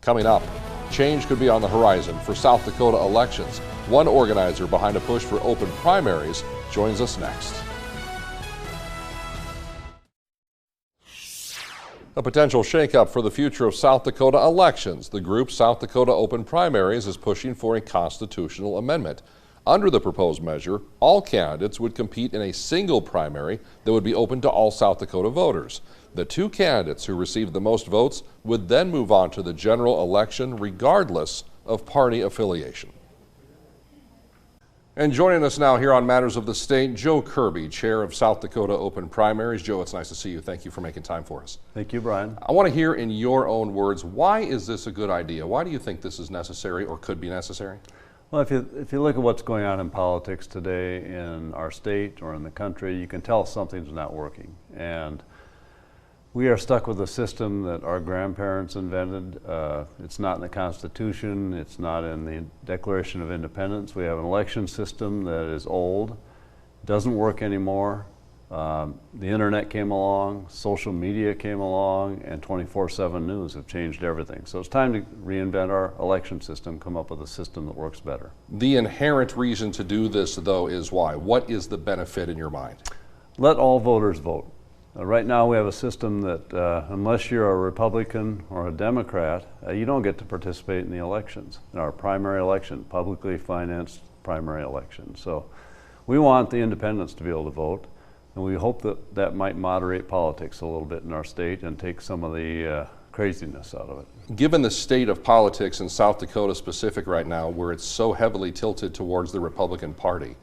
Coming up, change could be on the horizon for South Dakota elections. One organizer behind a push for open primaries joins us next. A potential shakeup for the future of South Dakota elections. The group South Dakota Open Primaries is pushing for a constitutional amendment. Under the proposed measure, all candidates would compete in a single primary that would be open to all South Dakota voters. The two candidates who received the most votes would then move on to the general election regardless of party affiliation. And joining us now here on Matters of the State, Joe Kirby, chair of South Dakota Open Primaries. Joe, it's nice to see you. Thank you for making time for us. Thank you, Brian. I want to hear in your own words, why is this a good idea? Why do you think this is necessary or could be necessary? Well, if you look at what's going on in politics today in our state or in the country, you can tell something's not working. And we are stuck with a system that our grandparents invented. It's not in the Constitution. It's not in the Declaration of Independence. We have an election system that is old, doesn't work anymore. The internet came along, social media came along, and 24/7 news have changed everything. So it's time to reinvent our election system, come up with a system that works better. The inherent reason to do this, though, is why? What is the benefit in your mind? Let all voters vote. Right now we have a system that unless you're a Republican or a Democrat, you don't get to participate in the elections, in our primary election, publicly financed primary election. So we want the independents to be able to vote. And we hope that that might moderate politics a little bit in our state and take some of the craziness out of it. Given the state of politics in South Dakota specific right now, where it's so heavily tilted towards the Republican Party,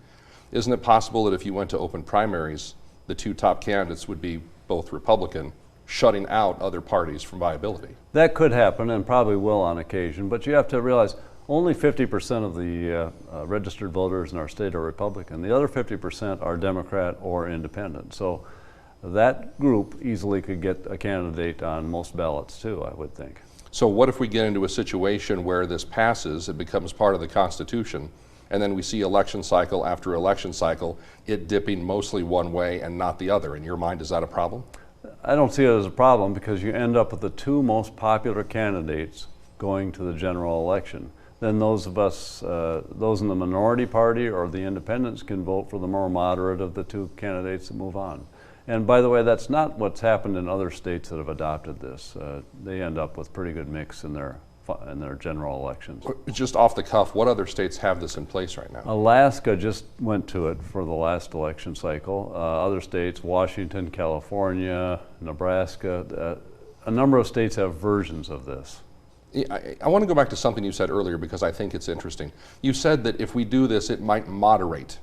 isn't it possible that if you went to open primaries, the two top candidates would be both Republican, shutting out other parties from viability? That could happen and probably will on occasion, but you have to realize only 50% of the registered voters in our state are Republican. The other 50% are Democrat or independent. So that group easily could get a candidate on most ballots too, I would think. So what if we get into a situation where this passes, it becomes part of the Constitution, and then we see election cycle after election cycle, it dipping mostly one way and not the other? In your mind, is that a problem? I don't see it as a problem because you end up with the two most popular candidates going to the general election. Then those of us, those in the minority party or the independents can vote for the more moderate of the two candidates that move on. And by the way, that's not what's happened in other states that have adopted this. They end up with pretty good mix in their general elections. Just off the cuff, what other states have this in place right now? Alaska just went to it for the last election cycle. Other states, Washington, California, Nebraska, a number of states have versions of this. I want to go back to something you said earlier because I think it's interesting. You said that if we do this, it might moderate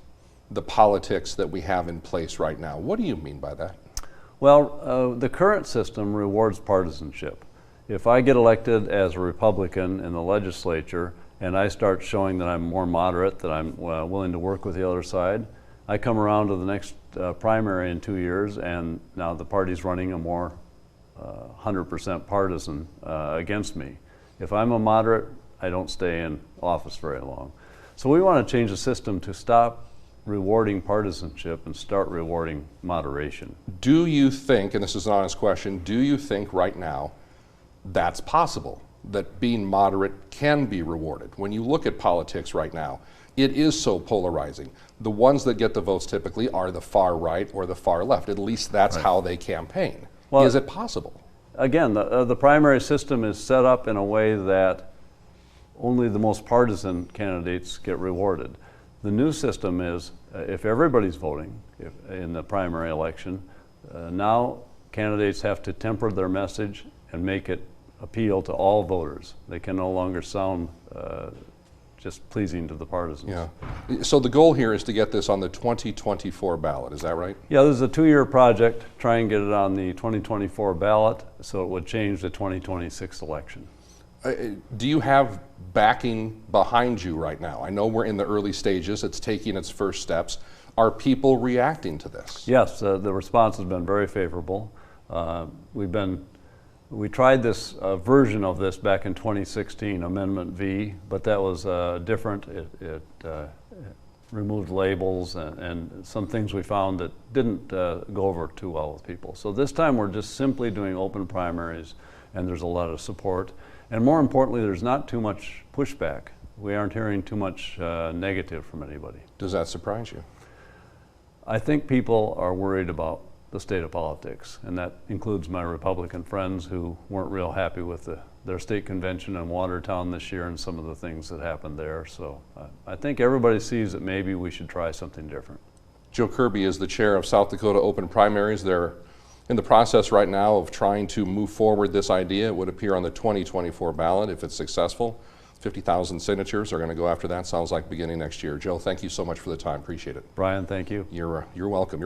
the politics that we have in place right now. What do you mean by that? Well, the current system rewards partisanship. If I get elected as a Republican in the legislature and I start showing that I'm more moderate, that I'm willing to work with the other side, I come around to the next primary in 2 years and now the party's running a more 100% partisan against me. If I'm a moderate, I don't stay in office very long. So we want to change the system to stop rewarding partisanship and start rewarding moderation. Do you think, and this is an honest question, do you think right now that's possible, that being moderate can be rewarded? When you look at politics right now, it is so polarizing. The ones that get the votes typically are the far right or the far left. At least that's how they campaign. Well, is it possible? Again, the primary system is set up in a way that only the most partisan candidates get rewarded. The new system is if everybody's voting in the primary election, now candidates have to temper their message and make it appeal to all voters. They can no longer sound just pleasing to the partisans. Yeah. So the goal here is to get this on the 2024 ballot, is that right? Yeah, this is a 2-year project, try and get it on the 2024 ballot so it would change the 2026 election. Do you have backing behind you right now? I know we're in the early stages, it's taking its first steps. Are people reacting to this? Yes, the response has been very favorable. We tried this version of this back in 2016, Amendment V, but that was different. It removed labels and some things we found that didn't go over too well with people. So this time we're just simply doing open primaries and there's a lot of support. And more importantly, there's not too much pushback. We aren't hearing too much negative from anybody. Does that surprise you? I think people are worried about the state of politics, and that includes my Republican friends who weren't real happy with their state convention in Watertown this year and some of the things that happened there. So I think everybody sees that maybe we should try something different. Joe Kirby is the chair of South Dakota Open Primaries. They're in the process right now of trying to move forward this idea. It would appear on the 2024 ballot if it's successful. 50,000 signatures are going to go after that, sounds like beginning next year. Joe, thank you so much for the time. Appreciate it. Brian, thank you. You're welcome.